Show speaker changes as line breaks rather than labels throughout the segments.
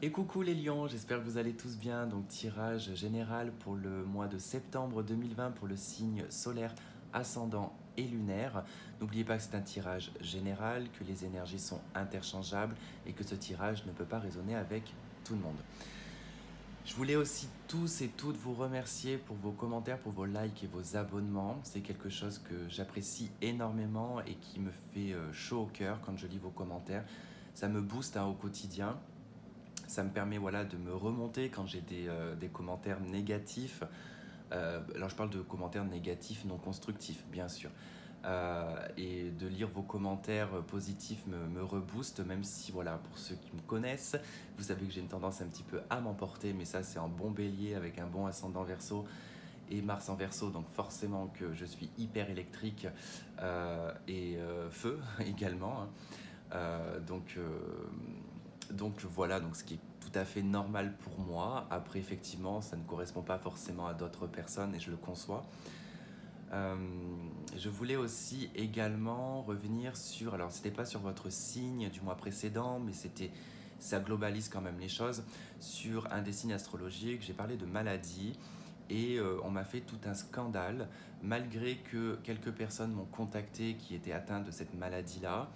Et coucou les lions, j'espère que vous allez tous bien. Donc tirage général pour le mois de septembre 2020 pour le signe solaire, ascendant et lunaire. N'oubliez pas que c'est un tirage général, que les énergies sont interchangeables et que ce tirage ne peut pas résonner avec tout le monde. Je voulais aussi tous et toutes vous remercier pour vos commentaires, pour vos likes et vos abonnements. C'est quelque chose que j'apprécie énormément et qui me fait chaud au cœur quand je lis vos commentaires. Ça me booste au quotidien. Ça me permet de me remonter quand j'ai des commentaires négatifs. Alors je parle de commentaires négatifs non constructifs, bien sûr. Et de lire vos commentaires positifs me rebooste, même si pour ceux qui me connaissent, vous savez que j'ai une tendance un petit peu à m'emporter, mais ça c'est un bon bélier avec un bon ascendant Verseau et Mars en Verseau, donc forcément que je suis hyper électrique et feu également. Hein. Donc voilà, donc ce qui est tout à fait normal pour moi. Après, effectivement, ça ne correspond pas forcément à d'autres personnes et je le conçois. Euh, je voulais aussi également revenir sur, alors c'était pas sur votre signe du mois précédent, mais ça globalise quand même les choses, sur un des signes astrologiques. J'ai parlé de maladie et on m'a fait tout un scandale, malgré que quelques personnes m'ont contacté qui étaient atteintes de cette maladie-là,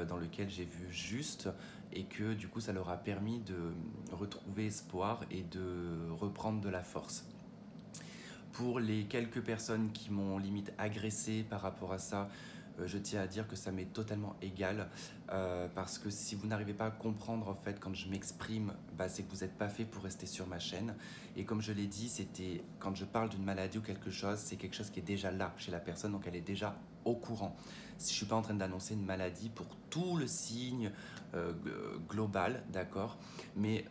dans lequel j'ai vu juste, et que du coup ça leur a permis de retrouver espoir et de reprendre de la force. Pour les quelques personnes qui m'ont limite agressé par rapport à ça, je tiens à dire que ça m'est totalement égal, parce que si vous n'arrivez pas à comprendre en fait quand je m'exprime, c'est que vous n'êtes pas fait pour rester sur ma chaîne. Et comme je l'ai dit, quand je parle d'une maladie ou quelque chose, c'est quelque chose qui est déjà là chez la personne, donc elle est déjà au courant. Si je suis pas en train d'annoncer une maladie pour tout le signe global, d'accord, mais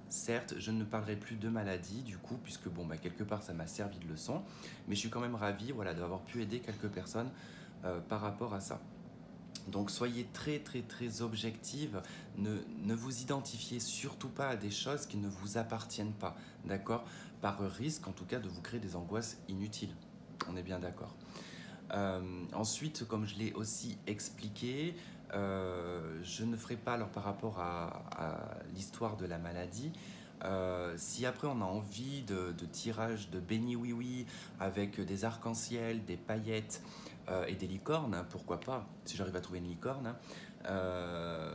certes, je ne parlerai plus de maladie du coup, puisque quelque part ça m'a servi de leçon, mais je suis quand même ravi d'avoir pu aider quelques personnes par rapport à ça. Donc soyez très très très objective, ne vous identifiez surtout pas à des choses qui ne vous appartiennent pas, d'accord? Par risque en tout cas de vous créer des angoisses inutiles, on est bien d'accord. Ensuite, comme je l'ai aussi expliqué, je ne ferai pas, alors par rapport à l'histoire de la maladie, si après on a envie de tirage de béni oui oui avec des arcs-en-ciel, des paillettes et des licornes, hein, pourquoi pas, si j'arrive à trouver une licorne. Hein,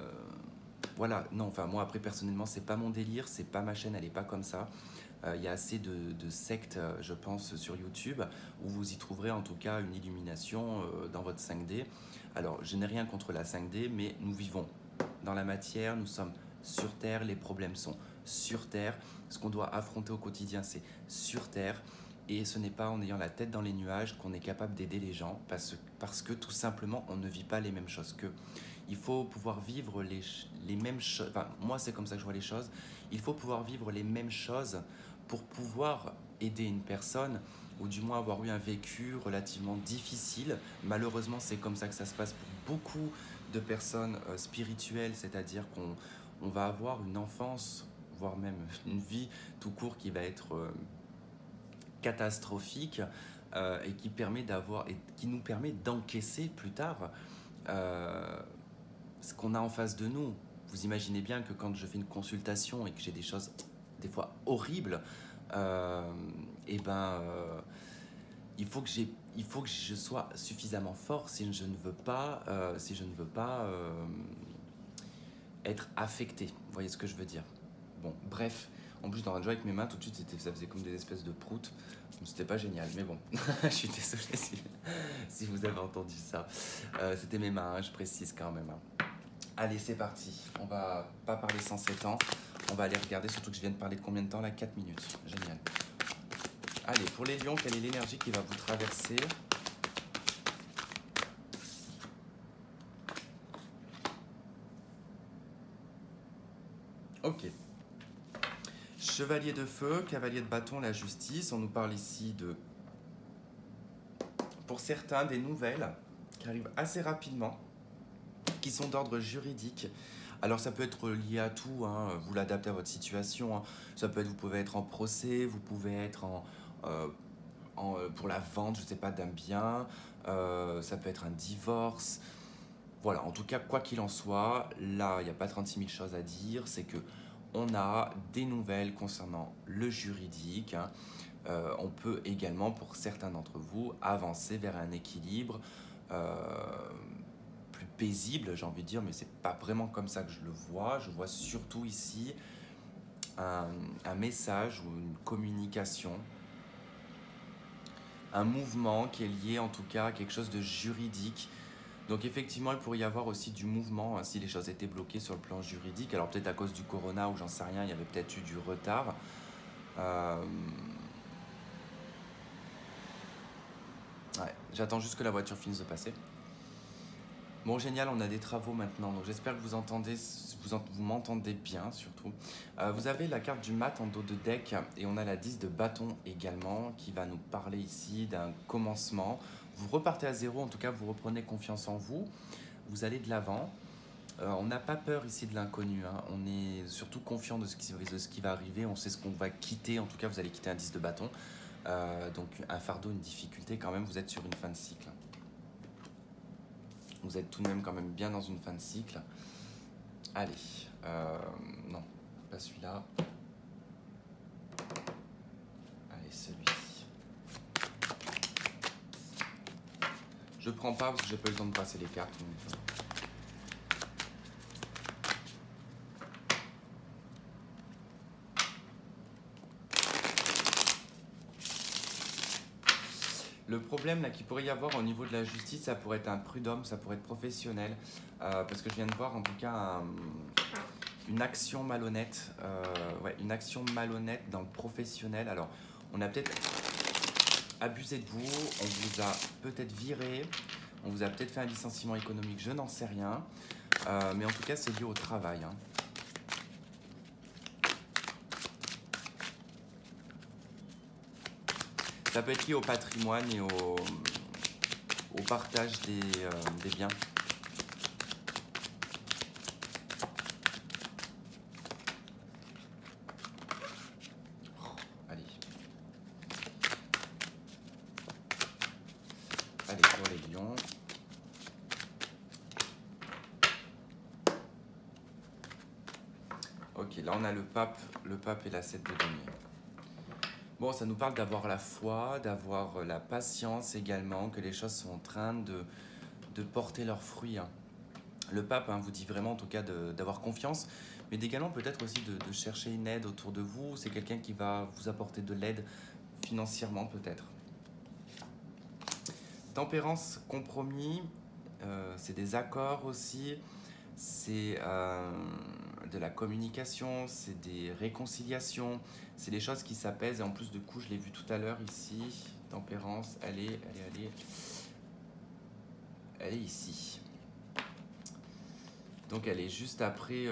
voilà, non, enfin moi après personnellement c'est pas mon délire, c'est pas ma chaîne, elle est pas comme ça. Il y a assez de sectes, je pense, sur YouTube, où vous y trouverez en tout cas une illumination dans votre 5D. Alors, je n'ai rien contre la 5D, mais nous vivons dans la matière, nous sommes sur Terre, les problèmes sont sur Terre. Ce qu'on doit affronter au quotidien, c'est sur Terre. Et ce n'est pas en ayant la tête dans les nuages qu'on est capable d'aider les gens, parce que tout simplement, on ne vit pas les mêmes choses qu'eux. Il faut pouvoir vivre les mêmes choses. Enfin, moi, c'est comme ça que je vois les choses. Il faut pouvoir vivre les mêmes choses pour pouvoir aider une personne, ou du moins avoir eu un vécu relativement difficile. Malheureusement, c'est comme ça que ça se passe pour beaucoup de personnes spirituelles, c'est-à-dire qu'on va avoir une enfance, voire même une vie tout court qui va être catastrophique, et qui nous permet d'encaisser plus tard ce qu'on a en face de nous. Vous imaginez bien que quand je fais une consultation et que j'ai des choses des fois horribles, euh, et ben il faut que je sois suffisamment fort si je ne veux pas être affecté. Vous voyez ce que je veux dire? Bon, bref. En plus, dans un jeu avec mes mains, tout de suite, ça faisait comme des espèces de proutes. C'était pas génial, mais bon. Je suis désolé si vous avez entendu ça. C'était mes mains, hein, je précise quand même. Hein. Allez, c'est parti. On va pas parler sans 7 ans. On va aller regarder, surtout que je viens de parler de combien de temps là? 4 minutes. Génial. Allez, pour les lions, quelle est l'énergie qui va vous traverser? Ok. Chevalier de feu, cavalier de bâton, la justice. On nous parle ici de, pour certains, des nouvelles qui arrivent assez rapidement, qui sont d'ordre juridique. Alors ça peut être lié à tout, hein, vous l'adaptez à votre situation. Hein. Ça peut être, vous pouvez être en procès, vous pouvez être pour la vente, je sais pas, d'un bien. Ça peut être un divorce. Voilà, en tout cas, quoi qu'il en soit, là, il n'y a pas 36 000 choses à dire. C'est que on a des nouvelles concernant le juridique. Hein. On peut également, pour certains d'entre vous, avancer vers un équilibre plus paisible, j'ai envie de dire, mais c'est pas vraiment comme ça que je le vois. Je vois surtout ici un message ou une communication, un mouvement qui est lié en tout cas à quelque chose de juridique. Donc effectivement, il pourrait y avoir aussi du mouvement hein, si les choses étaient bloquées sur le plan juridique. Alors peut-être à cause du corona ou j'en sais rien, il y avait peut-être eu du retard. Ouais, j'attends juste que la voiture finisse de passer. Bon, génial, on a des travaux maintenant, donc j'espère que vous m'entendez bien surtout. Vous avez la carte du mat en dos de deck et on a la 10 de bâton également qui va nous parler ici d'un commencement. Vous repartez à zéro, en tout cas vous reprenez confiance en vous, vous allez de l'avant. On n'a pas peur ici de l'inconnu, hein. On est surtout confiant de ce qui va arriver, on sait ce qu'on va quitter, en tout cas vous allez quitter un 10 de bâton. Donc un fardeau, une difficulté quand même, vous êtes sur une fin de cycle. Vous êtes tout de même quand même bien dans une fin de cycle. Allez, non, pas celui-là. Allez, celui-ci. Je prends pas parce que j'ai pas eu le temps de passer les cartes. Donc... Le problème là qu'il pourrait y avoir au niveau de la justice, ça pourrait être un prud'homme, ça pourrait être professionnel, parce que je viens de voir en tout cas une action malhonnête, une action malhonnête dans le professionnel. Alors, on a peut-être abusé de vous, on vous a peut-être viré, on vous a peut-être fait un licenciement économique, je n'en sais rien, mais en tout cas c'est lié au travail. Hein. Ça peut être lié au patrimoine et au partage des biens. Allez. Allez, pour les lions. Ok, là on a le pape et la 7 de denier. Bon, ça nous parle d'avoir la foi, d'avoir la patience également, que les choses sont en train de porter leurs fruits. Hein. Le pape hein, vous dit vraiment en tout cas d'avoir confiance, mais également peut-être aussi de chercher une aide autour de vous. C'est quelqu'un qui va vous apporter de l'aide financièrement peut-être. Tempérance, compromis, c'est des accords aussi, c'est de la communication, c'est des réconciliations, c'est des choses qui s'apaisent. Et en plus, de coup, je l'ai vu tout à l'heure ici, tempérance, elle est ici. Donc elle est juste après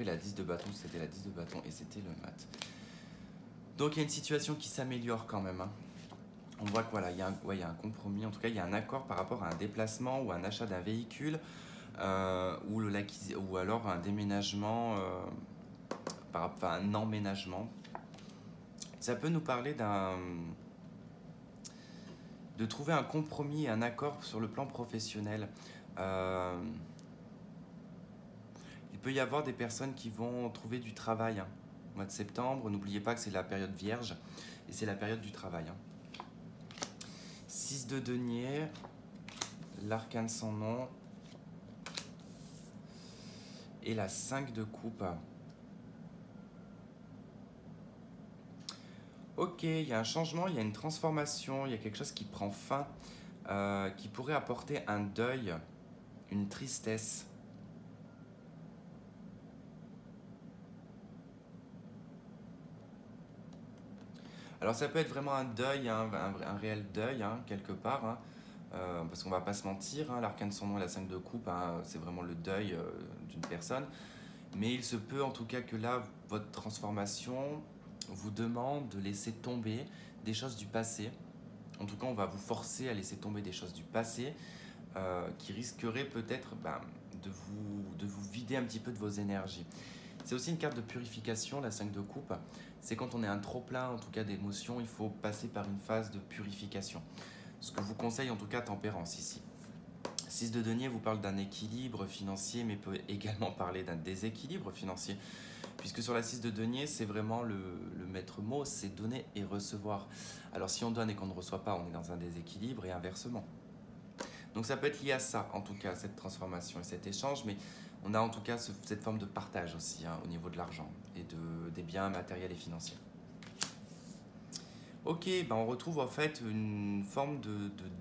la 10 de bâton, c'était la 10 de bâton et c'était le mat. Donc il y a une situation qui s'améliore quand même. Hein. On voit que voilà, il y a un compromis, en tout cas il y a un accord par rapport à un déplacement ou un achat d'un véhicule ou alors un déménagement, un emménagement. Ça peut nous parler de trouver un compromis et un accord sur le plan professionnel. Il peut y avoir des personnes qui vont trouver du travail hein, au mois de septembre. N'oubliez pas que c'est la période vierge et c'est la période du travail. Hein. 6 de denier, l'arcane sans nom et la 5 de coupe. Ok, il y a un changement, il y a une transformation, il y a quelque chose qui prend fin, qui pourrait apporter un deuil, une tristesse. Alors ça peut être vraiment un deuil, hein, un réel deuil, hein, quelque part, hein, parce qu'on va pas se mentir, hein, l'arcane sans nom et la 5 de coupe, hein, c'est vraiment le deuil d'une personne. Mais il se peut en tout cas que là, votre transformation vous demande de laisser tomber des choses du passé. En tout cas, on va vous forcer à laisser tomber des choses du passé qui risqueraient peut-être de vous vider un petit peu de vos énergies. C'est aussi une carte de purification, la 5 de coupe. C'est quand on est un trop-plein, en tout cas d'émotions, il faut passer par une phase de purification. Ce que vous conseille en tout cas tempérance ici. 6 de denier vous parle d'un équilibre financier, mais peut également parler d'un déséquilibre financier, puisque sur la 6 de denier, c'est vraiment le maître mot, c'est donner et recevoir. Alors si on donne et qu'on ne reçoit pas, on est dans un déséquilibre et inversement. Donc ça peut être lié à ça, en tout cas, cette transformation et cet échange, mais on a en tout cas cette forme de partage aussi hein, au niveau de l'argent et des biens matériels et financiers. Ok, ben on retrouve en fait une forme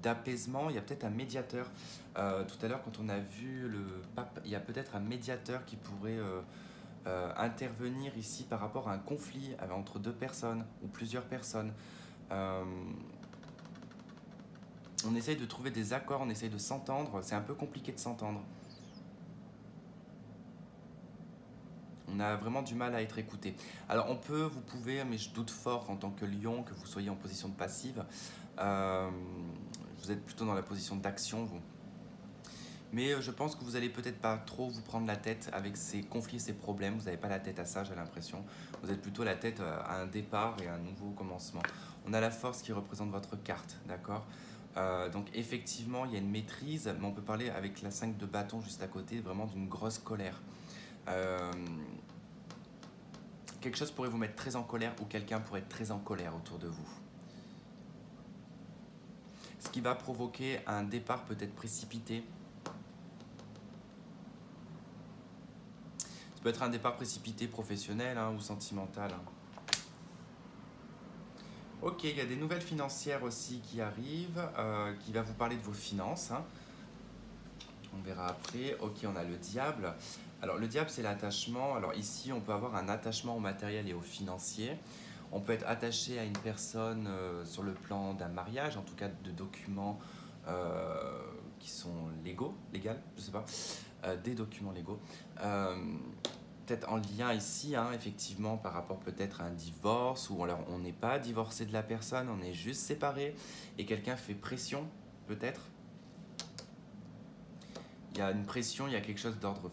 d'apaisement, il y a peut-être un médiateur. Tout à l'heure quand on a vu le pape, il y a peut-être un médiateur qui pourrait intervenir ici par rapport à un conflit entre deux personnes ou plusieurs personnes. On essaye de trouver des accords, on essaye de s'entendre, c'est un peu compliqué de s'entendre. On a vraiment du mal à être écouté. Alors vous pouvez, mais je doute fort en tant que lion que vous soyez en position de passive. Vous êtes plutôt dans la position d'action, vous. Mais je pense que vous n'allez peut-être pas trop vous prendre la tête avec ces conflits, ces problèmes. Vous n'avez pas la tête à ça, j'ai l'impression. Vous êtes plutôt la tête à un départ et à un nouveau commencement. On a la force qui représente votre carte, d'accord ? Donc effectivement, il y a une maîtrise, mais on peut parler avec la 5 de bâton juste à côté, vraiment d'une grosse colère. Quelque chose pourrait vous mettre très en colère ou quelqu'un pourrait être très en colère autour de vous. Ce qui va provoquer un départ peut-être précipité. Ça peut être un départ précipité professionnel hein, ou sentimental. Ok, il y a des nouvelles financières aussi qui arrivent, qui va vous parler de vos finances. Hein. On verra après. Ok, on a le diable. Alors le diable, c'est l'attachement. Alors ici, on peut avoir un attachement au matériel et au financier. On peut être attaché à une personne sur le plan d'un mariage, en tout cas de documents qui sont légaux, je sais pas, des documents légaux. Peut-être en lien ici, hein, effectivement, par rapport peut-être à un divorce, ou alors on n'est pas divorcé de la personne, on est juste séparé, et quelqu'un fait pression, peut-être. Il y a une pression, il y a quelque chose d'ordre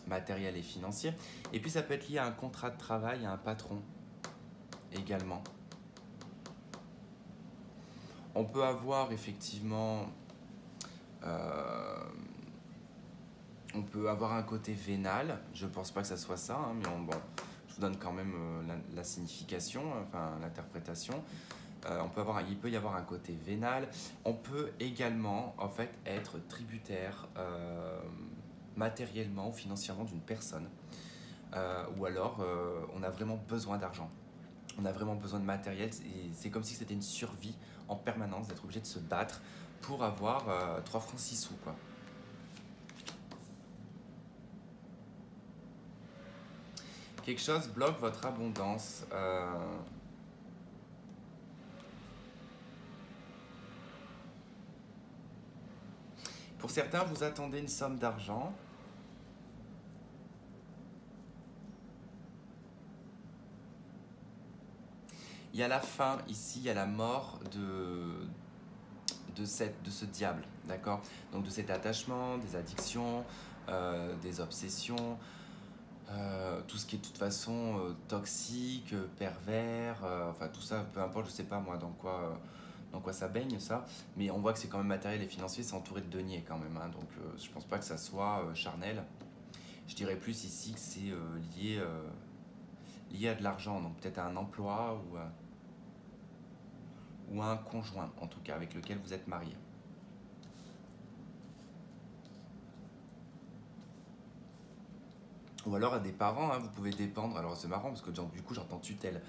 matériel et financier. Et puis ça peut être lié à un contrat de travail, à un patron également. On peut avoir effectivement... on peut avoir un côté vénal, je ne pense pas que ça soit ça, hein, mais bon, je vous donne quand même la signification, enfin l'interprétation. Il peut y avoir un côté vénal. On peut également en fait être tributaire matériellement ou financièrement d'une personne. Ou alors on a vraiment besoin d'argent. On a vraiment besoin de matériel. C'est comme si c'était une survie en permanence d'être obligé de se battre pour avoir 3 francs 6 sous, quoi. Quelque chose bloque votre abondance. Pour certains, vous attendez une somme d'argent. Il y a la fin ici, il y a la mort de ce diable, d'accord? Donc de cet attachement, des addictions, des obsessions, tout ce qui est de toute façon toxique, pervers, enfin tout ça, peu importe, je sais pas moi dans quoi ça baigne ça, mais on voit que c'est quand même matériel et financier, c'est entouré de deniers quand même, hein, donc je pense pas que ça soit charnel. Je dirais plus ici que c'est lié à de l'argent, donc peut-être à un emploi ou à un conjoint en tout cas avec lequel vous êtes marié. Ou alors à des parents, hein, vous pouvez dépendre, alors c'est marrant parce que du coup j'entends tutelle.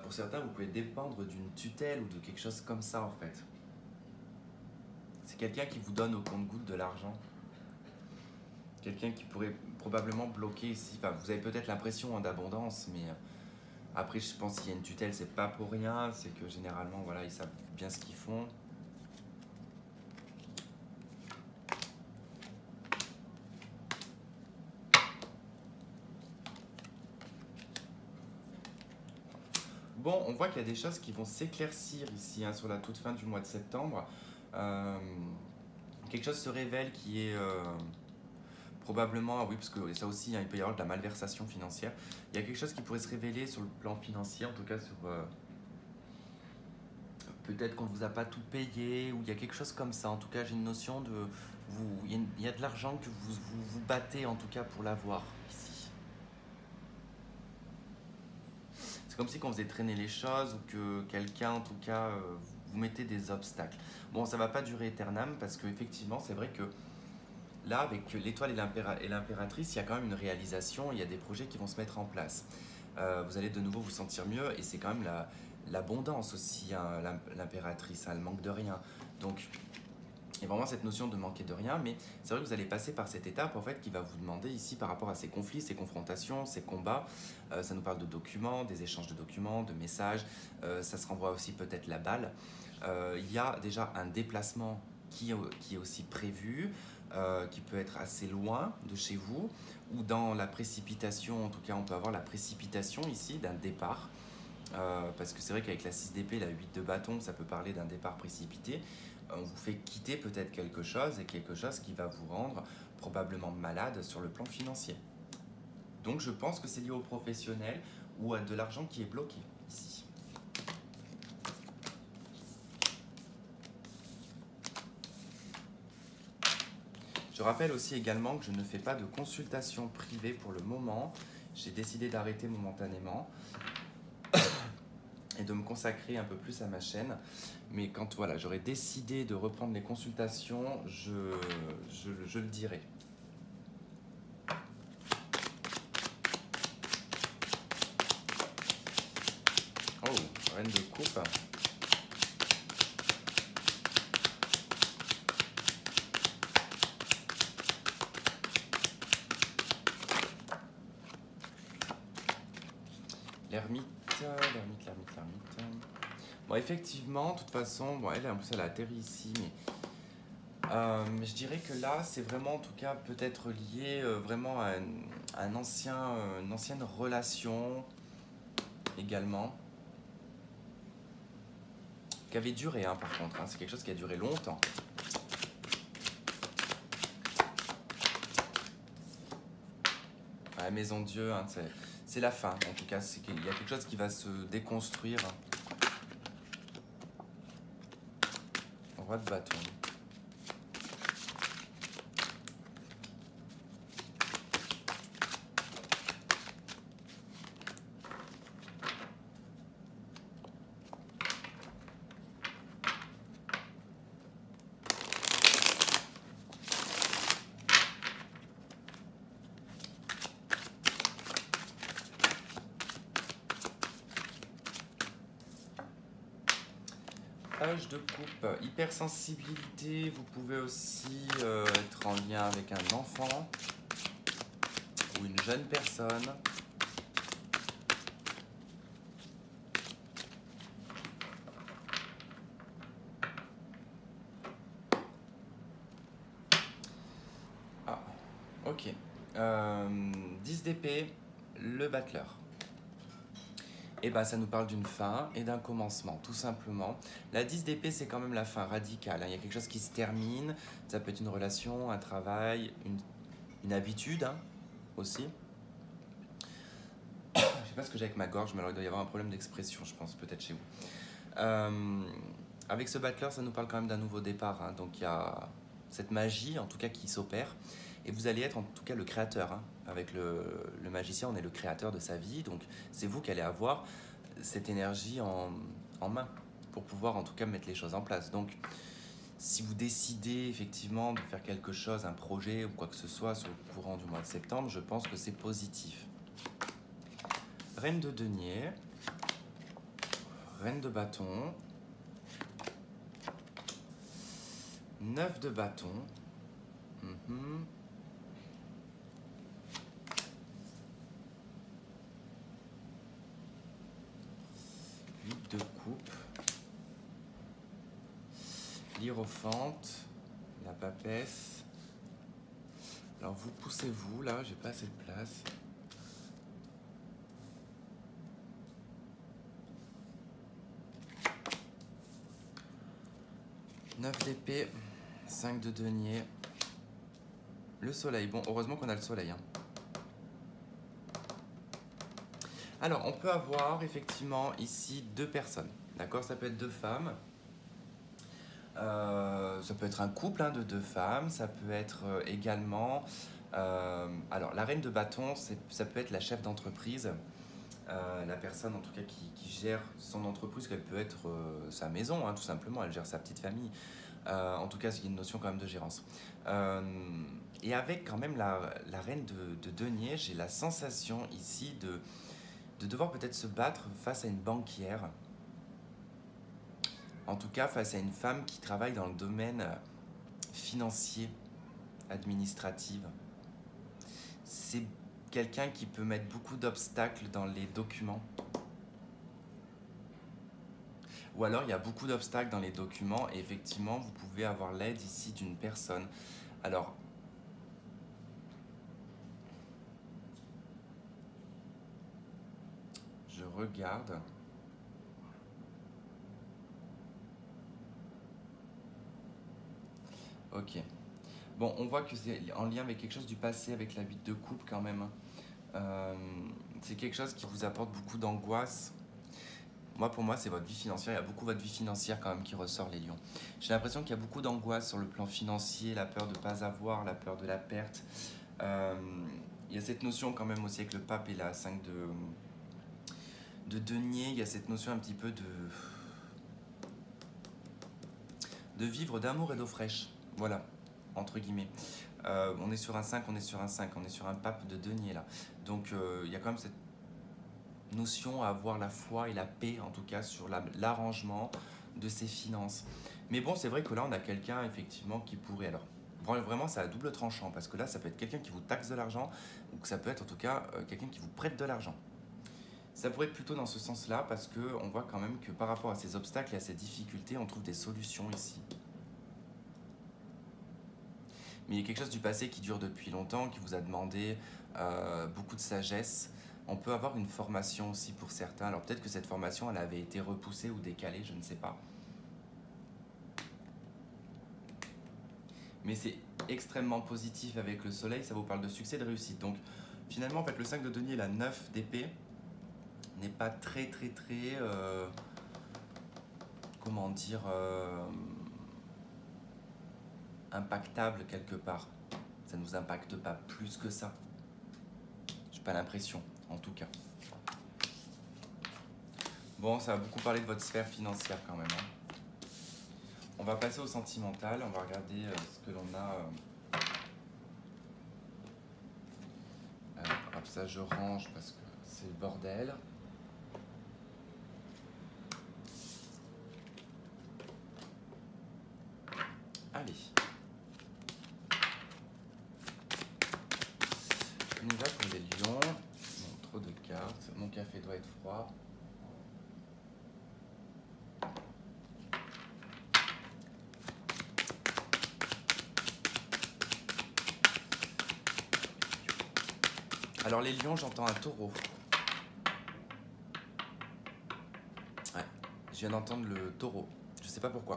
Pour certains, vous pouvez dépendre d'une tutelle ou de quelque chose comme ça en fait. C'est quelqu'un qui vous donne au compte-gouttes de l'argent. Quelqu'un qui pourrait probablement bloquer ici. Enfin, vous avez peut-être l'impression d'abondance, mais après je pense qu'il y a une tutelle, c'est pas pour rien, c'est que généralement voilà, ils savent bien ce qu'ils font. Bon, on voit qu'il y a des choses qui vont s'éclaircir ici hein, sur la toute fin du mois de septembre. Quelque chose se révèle qui est probablement, ah oui, parce que ça aussi, hein, il peut y avoir de la malversation financière. Il y a quelque chose qui pourrait se révéler sur le plan financier, en tout cas sur... peut-être qu'on ne vous a pas tout payé, ou il y a quelque chose comme ça. En tout cas, j'ai une notion il y a de l'argent que vous battez, en tout cas, pour l'avoir ici. c'est comme si on faisait traîner les choses ou que quelqu'un, en tout cas, vous mettez des obstacles. Bon, ça va pas durer éternellement parce qu'effectivement, c'est vrai que là, avec l'étoile et l'impératrice, il y a quand même une réalisation, il y a des projets qui vont se mettre en place. Vous allez de nouveau vous sentir mieux et c'est quand même l'abondance aussi, hein, l'impératrice, hein, elle manque de rien. Donc, il y a vraiment cette notion de manquer de rien, mais c'est vrai que vous allez passer par cette étape en fait qui va vous demander ici par rapport à ces conflits, ces confrontations, ces combats. Ça nous parle de documents, des échanges de documents, de messages. Ça se renvoie aussi peut-être la balle. Il y a déjà un déplacement qui est aussi prévu, qui peut être assez loin de chez vous, ou dans la précipitation, en tout cas on peut avoir la précipitation ici d'un départ. Parce que c'est vrai qu'avec la 6 d'épée, la 8 de bâton, ça peut parler d'un départ précipité. On vous fait quitter peut-être quelque chose et quelque chose qui va vous rendre probablement malade sur le plan financier. Donc je pense que c'est lié au professionnel ou à de l'argent qui est bloqué ici. Je rappelle aussi également que je ne fais pas de consultation privée pour le moment. J'ai décidé d'arrêter momentanément et de me consacrer un peu plus à ma chaîne. Mais quand voilà, j'aurai décidé de reprendre les consultations, je le dirai. Oh, reine de coupe. L'ermite. Bon, effectivement, de toute façon, bon, elle, en plus, elle a atterri ici, mais je dirais que là, c'est vraiment, en tout cas, peut-être lié vraiment à une ancienne relation également, qui avait duré, hein, par contre, hein, c'est quelque chose qui a duré longtemps. La maison de Dieu, hein, c'est la fin, en tout cas, il y a quelque chose qui va se déconstruire. Roi de bâton. Page de coupe, hypersensibilité, vous pouvez aussi être en lien avec un enfant ou une jeune personne. Ah, ok. 10 d'épée, le battleur. Et bah ça nous parle d'une fin et d'un commencement, tout simplement. La 10 d'épée, c'est quand même la fin radicale, hein. Il y a quelque chose qui se termine, ça peut être une relation, un travail, une habitude, hein, aussi. Je sais pas ce que j'ai avec ma gorge, mais alors il doit y avoir un problème d'expression, je pense, peut-être chez vous. Avec ce battleur, ça nous parle quand même d'un nouveau départ, hein. Donc il y a cette magie, en tout cas, qui s'opère. Et vous allez être en tout cas le créateur, hein. Avec le magicien, on est le créateur de sa vie. Donc c'est vous qui allez avoir cette énergie en main pour pouvoir en tout cas mettre les choses en place. Donc si vous décidez effectivement de faire quelque chose, un projet ou quoi que ce soit sur le courant du mois de septembre, je pense que c'est positif. Reine de denier, reine de bâton, 9 de bâton. 8 de coupe, l'hiérophante, la papesse. Alors vous poussez-vous, là, j'ai pas assez de place. Neuf d'épée, 5 de denier, le soleil. Bon, heureusement qu'on a le soleil, hein. Alors, on peut avoir effectivement ici deux personnes, d'accord? Ça peut être deux femmes, ça peut être un couple, hein, de deux femmes, ça peut être également... alors, la reine de bâton, ça peut être la chef d'entreprise, La personne en tout cas qui gère son entreprise, qu'elle peut être sa maison, hein, tout simplement, elle gère sa petite famille. En tout cas, il y a une notion quand même de gérance. Et avec quand même la reine de denier, j'ai la sensation ici de devoir peut-être se battre face à une banquière. En tout cas, face à une femme qui travaille dans le domaine financier, administratif. C'est quelqu'un qui peut mettre beaucoup d'obstacles dans les documents. Ou alors, il y a beaucoup d'obstacles dans les documents et effectivement, vous pouvez avoir l'aide ici d'une personne. Alors, je regarde. Ok. Bon, on voit que c'est en lien avec quelque chose du passé, avec la 8 de coupe quand même. C'est quelque chose qui vous apporte beaucoup d'angoisse. Moi, pour moi, c'est votre vie financière. Il y a beaucoup votre vie financière quand même qui ressort, les lions. J'ai l'impression qu'il y a beaucoup d'angoisse sur le plan financier, la peur de ne pas avoir, la peur de la perte. Il y a cette notion quand même aussi avec le pape et la 5 de denier. Il y a cette notion un petit peu de vivre d'amour et d'eau fraîche. Voilà, entre guillemets. On est sur un 5, on est sur un 5, on est sur un pape de denier là. Donc il y a quand même cette notion à avoir la foi et la paix, en tout cas, sur l'arrangement de ses finances. Mais bon, c'est vrai que là, on a quelqu'un, effectivement, qui pourrait... Alors, vraiment, c'est à double tranchant, parce que là, ça peut être quelqu'un qui vous taxe de l'argent, ou que ça peut être, en tout cas, quelqu'un qui vous prête de l'argent. Ça pourrait être plutôt dans ce sens-là, parce qu'on voit quand même que par rapport à ces obstacles et à ces difficultés, on trouve des solutions ici. Mais il y a quelque chose du passé qui dure depuis longtemps, qui vous a demandé beaucoup de sagesse. On peut avoir une formation aussi pour certains. Alors peut-être que cette formation, elle avait été repoussée ou décalée, je ne sais pas. Mais c'est extrêmement positif avec le soleil, ça vous parle de succès, de réussite. Donc finalement, en fait, le 5 de denier, la 9 d'épée, n'est pas très, comment dire, impactable quelque part. Ça ne nous impacte pas plus que ça. J'ai pas l'impression, en tout cas. Bon, ça va beaucoup parler de votre sphère financière quand même. Hein. On va passer au sentimental, on va regarder ce que l'on a. Hop, ça je range parce que c'est le bordel. Allez. On y va pour les lions. Non, trop de cartes. Mon café doit être froid. Alors les lions, j'entends un taureau. Ouais, je viens d'entendre le taureau. Je sais pas pourquoi.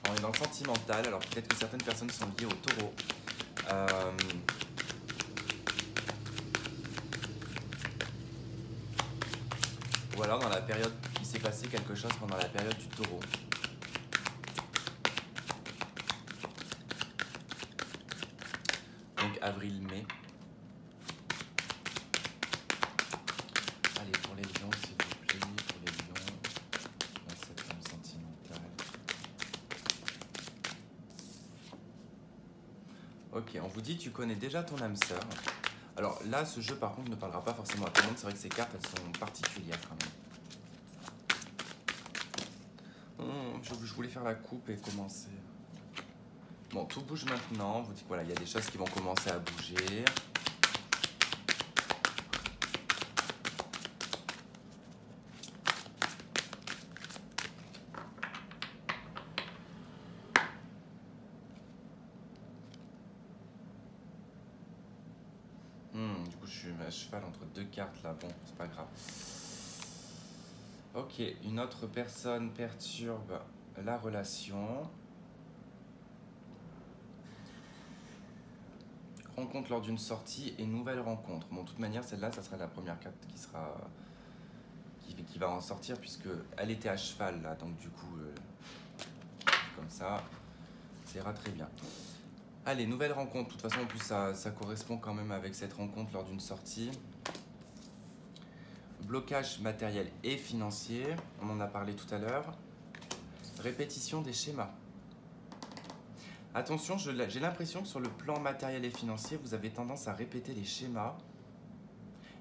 On est dans le sentimental, alors peut-être que certaines personnes sont liées au taureau. Ou alors dans la période, il s'est passé quelque chose pendant la période du taureau. Donc avril-mai. Allez, pour les lions, s'il vous plaît, pour les lions, dans cette femme sentimentale. Ok, on vous dit, tu connais déjà ton âme sœur. Alors là, ce jeu, par contre, ne parlera pas forcément à tout le monde. C'est vrai que ces cartes, elles sont particulières quand même. Je voulais faire la coupe et commencer. Bon, tout bouge maintenant. On vous dit que voilà, il y a des choses qui vont commencer à bouger. Du coup, je suis à cheval entre deux cartes là. Bon, c'est pas grave. Ok, une autre personne perturbe la relation. Rencontre lors d'une sortie et nouvelle rencontre. Bon, de toute manière, celle-là, ça sera la première carte qui va en sortir puisque elle était à cheval là, donc du coup, comme ça ira très bien. Allez, nouvelle rencontre. De toute façon, en plus, ça correspond quand même avec cette rencontre lors d'une sortie. blocage matériel et financier, on en a parlé tout à l'heure. Répétition des schémas. Attention, j'ai l'impression que sur le plan matériel et financier, vous avez tendance à répéter les schémas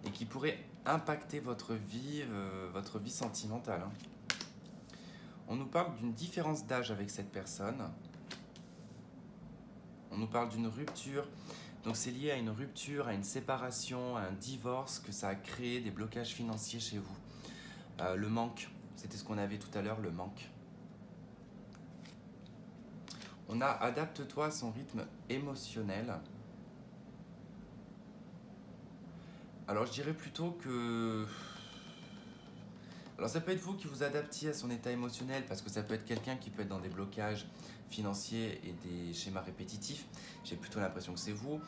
et qui pourraient impacter votre vie sentimentale. On nous parle d'une différence d'âge avec cette personne. On nous parle d'une rupture. Donc c'est lié à une rupture, à une séparation, à un divorce, que ça a créé des blocages financiers chez vous. Le manque, c'était ce qu'on avait tout à l'heure, le manque. On a adapte-toi à son rythme émotionnel. Alors je dirais plutôt que... Alors ça peut être vous qui vous adaptiez à son état émotionnel, parce que ça peut être quelqu'un qui peut être dans des blocages financiers et des schémas répétitifs. J'ai plutôt l'impression que c'est vous.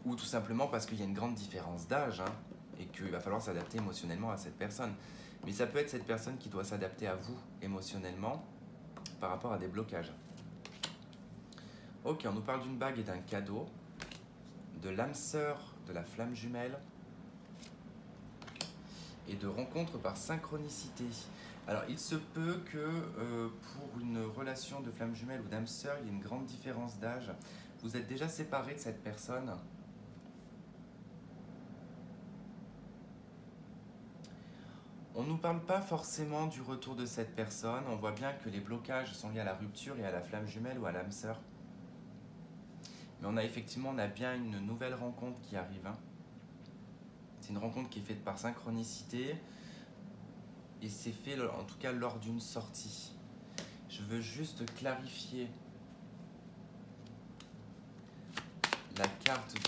Ou tout simplement parce qu'il y a une grande différence d'âge, hein, et qu'il va falloir s'adapter émotionnellement à cette personne. Mais ça peut être cette personne qui doit s'adapter à vous émotionnellement par rapport à des blocages. Ok, on nous parle d'une bague et d'un cadeau, de l'âme sœur de la flamme jumelle et de rencontres par synchronicité. Alors, il se peut que pour une relation de flamme jumelle ou d'âme sœur, il y ait une grande différence d'âge. Vous êtes déjà séparé de cette personne. On ne nous parle pas forcément du retour de cette personne. On voit bien que les blocages sont liés à la rupture et à la flamme jumelle ou à l'âme sœur. Mais on a bien une nouvelle rencontre qui arrive. Hein. C'est une rencontre qui est faite par synchronicité. Et c'est fait en tout cas lors d'une sortie. Je veux juste clarifier la carte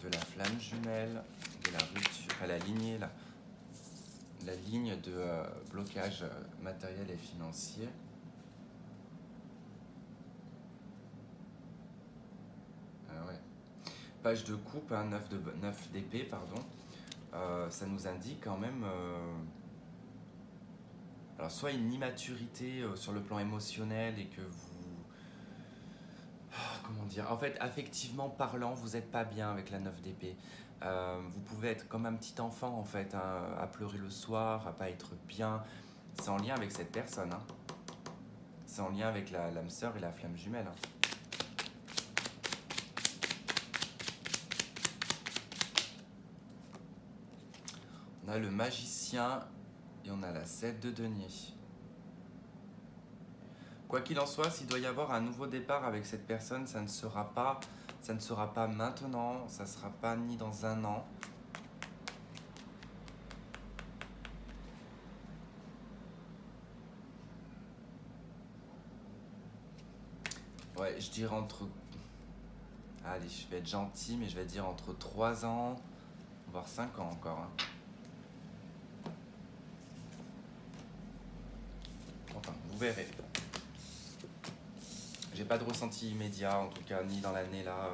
de la flamme jumelle, de la rupture, enfin la lignée, la ligne de blocage matériel et financier. Ah ouais. Page de coupe, hein, 9 d'épée, pardon. Ça nous indique quand même alors soit une immaturité sur le plan émotionnel et que vous... comment dire? En fait, affectivement parlant, vous n'êtes pas bien avec la 9 d'épée. Vous pouvez être comme un petit enfant en fait, hein, à pleurer le soir, à pas être bien. C'est en lien avec cette personne. Hein. C'est en lien avec l'âme sœur et la flamme jumelle. Hein. On a le magicien et on a la 7 de denier. Quoi qu'il en soit, s'il doit y avoir un nouveau départ avec cette personne, ça ne sera pas maintenant, ça ne sera pas ni dans un an. Ouais, je dirais entre... Allez, je vais être gentil, mais je vais dire entre 3 ans, voire 5 ans encore. Hein. Enfin, vous verrez. J'ai pas de ressenti immédiat, en tout cas, ni dans l'année là,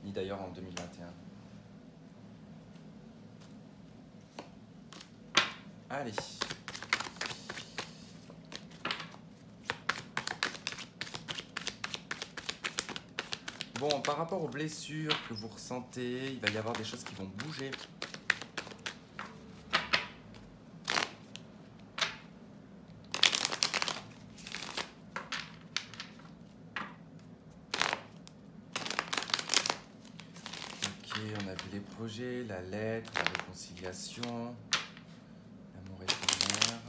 ni d'ailleurs en 2021. Allez. Bon, par rapport aux blessures que vous ressentez, il va y avoir des choses qui vont bouger. On a vu les projets, la lettre, la réconciliation, l'amour éphémère.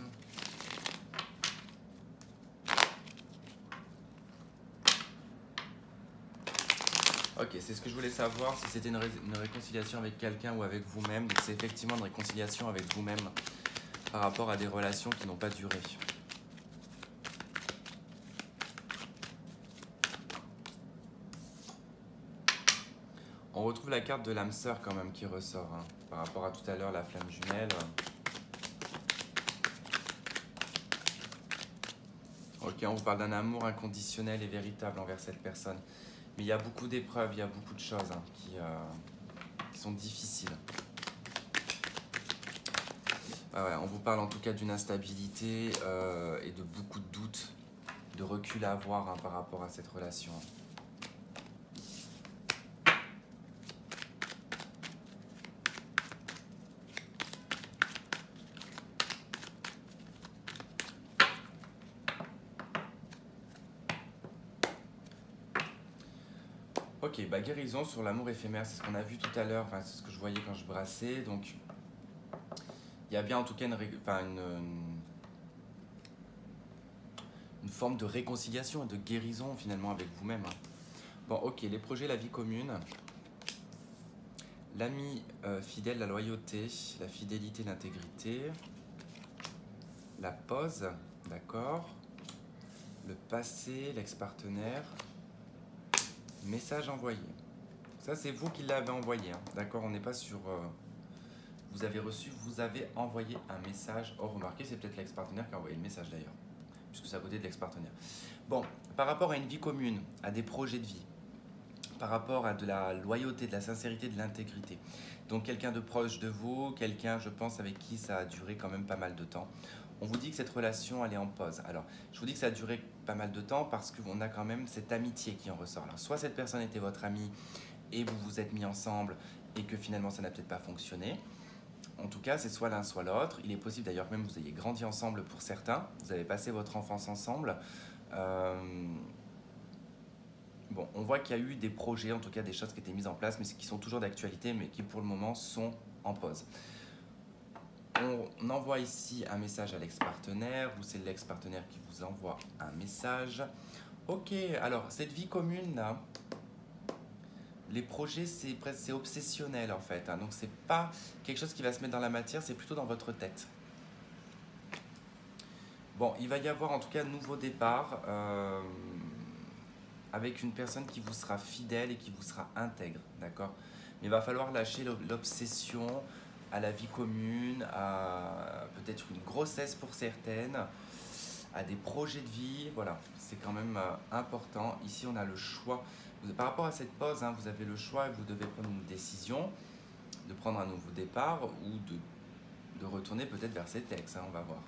Ok, c'est ce que je voulais savoir, si c'était une réconciliation avec quelqu'un ou avec vous-même. Donc c'est effectivement une réconciliation avec vous-même par rapport à des relations qui n'ont pas duré. On retrouve la carte de l'âme sœur quand même qui ressort, hein, par rapport à tout à l'heure, la flamme jumelle. Ok, on vous parle d'un amour inconditionnel et véritable envers cette personne. Mais il y a beaucoup d'épreuves, il y a beaucoup de choses hein, qui sont difficiles. Ouais, on vous parle en tout cas d'une instabilité et de beaucoup de doutes, de recul à avoir hein, par rapport à cette relation. Ok, bah guérison sur l'amour éphémère, c'est ce qu'on a vu tout à l'heure, enfin, c'est ce que je voyais quand je brassais. Donc, il y a bien en tout cas une forme de réconciliation et de guérison finalement avec vous-même, hein. Bon, ok, les projets, la vie commune, l'ami fidèle, la loyauté, la fidélité, l'intégrité, la pause, d'accord, le passé, l'ex-partenaire, message envoyé. Ça, c'est vous qui l'avez envoyé, hein, d'accord, on n'est pas sur... vous avez reçu, vous avez envoyé un message. Oh, remarquez, c'est peut-être l'ex-partenaire qui a envoyé le message d'ailleurs, puisque c'est à côté de l'ex-partenaire. Bon, par rapport à une vie commune, à des projets de vie, par rapport à de la loyauté, de la sincérité, de l'intégrité. Donc quelqu'un de proche de vous, quelqu'un, je pense, avec qui ça a duré quand même pas mal de temps. On vous dit que cette relation, elle est en pause. Alors, je vous dis que ça a duré pas mal de temps parce qu'on a quand même cette amitié qui en ressort. Alors, soit cette personne était votre amie et vous vous êtes mis ensemble et que finalement ça n'a peut-être pas fonctionné. En tout cas, c'est soit l'un, soit l'autre. Il est possible d'ailleurs même que vous ayez grandi ensemble pour certains. Vous avez passé votre enfance ensemble. Bon, on voit qu'il y a eu des projets, en tout cas des choses qui étaient mises en place, mais qui sont toujours d'actualité, mais qui pour le moment sont en pause. On envoie ici un message à l'ex-partenaire, ou c'est l'ex-partenaire qui vous envoie un message. Ok, alors cette vie commune là, les projets c'est obsessionnel en fait, hein, donc c'est pas quelque chose qui va se mettre dans la matière, c'est plutôt dans votre tête. Bon, il va y avoir en tout cas un nouveau départ avec une personne qui vous sera fidèle et qui vous sera intègre, d'accord? Mais il va falloir lâcher l'obsession à la vie commune, à peut-être une grossesse pour certaines, à des projets de vie, voilà, c'est quand même important. Ici, on a le choix. Par rapport à cette pause, hein, vous avez le choix et vous devez prendre une décision de prendre un nouveau départ ou de retourner peut-être vers cet ex, hein, on va voir.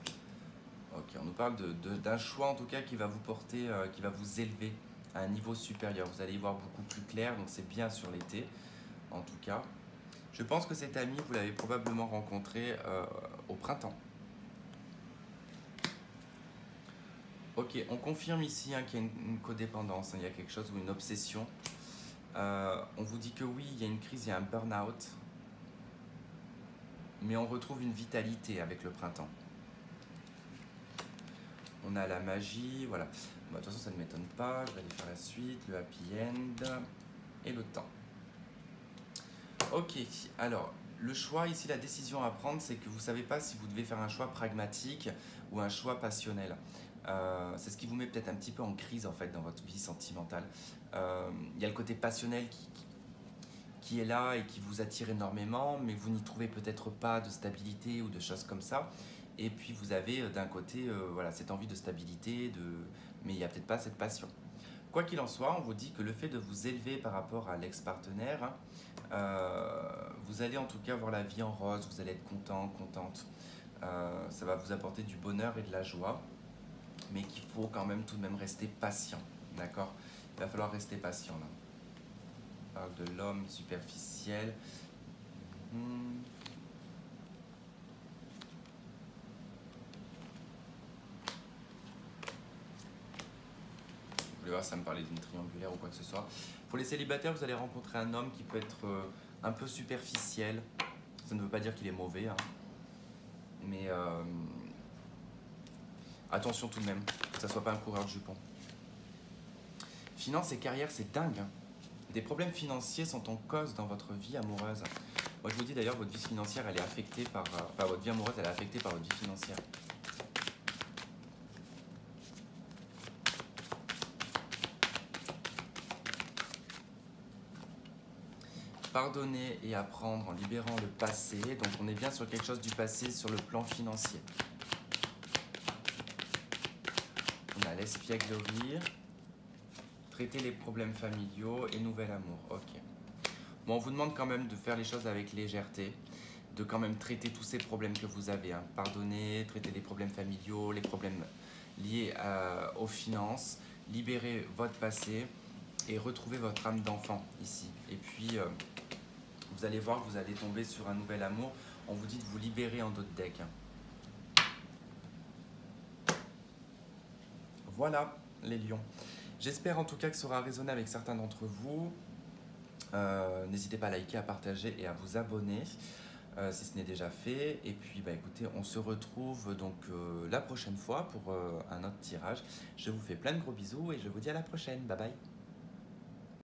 Ok, on nous parle d'un choix en tout cas qui va vous porter, qui va vous élever à un niveau supérieur. Vous allez y voir beaucoup plus clair, donc c'est bien sur l'été en tout cas. Je pense que cet ami, vous l'avez probablement rencontré au printemps. Ok, on confirme ici hein, qu'il y a une codépendance, hein, il y a quelque chose ou une obsession. On vous dit que oui, il y a une crise, il y a un burn-out, mais on retrouve une vitalité avec le printemps. On a la magie, voilà. Bon, de toute façon, ça ne m'étonne pas. Je vais aller faire la suite, le happy end et le temps. Ok, alors, le choix ici, la décision à prendre, c'est que vous ne savez pas si vous devez faire un choix pragmatique ou un choix passionnel. C'est ce qui vous met peut-être un petit peu en crise en fait dans votre vie sentimentale. Il y a le côté passionnel qui est là et qui vous attire énormément, mais vous n'y trouvez peut-être pas de stabilité ou de choses comme ça. Et puis vous avez d'un côté voilà, cette envie de stabilité, mais il n'y a peut-être pas cette passion. Quoi qu'il en soit, on vous dit que le fait de vous élever par rapport à l'ex-partenaire, vous allez en tout cas voir la vie en rose, vous allez être content, contente. Ça va vous apporter du bonheur et de la joie, mais qu'il faut quand même tout de même rester patient, d'accord? Il va falloir rester patient là. On parle de l'homme superficiel. Vous voulez voir, ça me parlait d'une triangulaire ou quoi que ce soit. Pour les célibataires, vous allez rencontrer un homme qui peut être un peu superficiel. Ça ne veut pas dire qu'il est mauvais, hein. Mais attention tout de même, que ça ne soit pas un coureur de jupons. Finance et carrière, c'est dingue, hein. Des problèmes financiers sont en cause dans votre vie amoureuse. Moi, je vous dis d'ailleurs, votre vie financière, elle est affectée par... Enfin, votre vie amoureuse, elle est affectée par votre vie financière. Pardonner et apprendre en libérant le passé. Donc, on est bien sur quelque chose du passé sur le plan financier. On a l'espièglerie, traiter les problèmes familiaux et nouvel amour. Ok. Bon, on vous demande quand même de faire les choses avec légèreté, de quand même traiter tous ces problèmes que vous avez. Hein. Pardonner, traiter les problèmes familiaux, les problèmes liés aux finances, libérer votre passé et retrouver votre âme d'enfant ici. Et puis, vous allez voir que vous allez tomber sur un nouvel amour. On vous dit de vous libérer en d'autres decks. Voilà les lions. J'espère en tout cas que ça aura résonné avec certains d'entre vous. N'hésitez pas à liker, à partager et à vous abonner si ce n'est déjà fait. Et puis bah, écoutez, on se retrouve donc la prochaine fois pour un autre tirage. Je vous fais plein de gros bisous et je vous dis à la prochaine. Bye bye.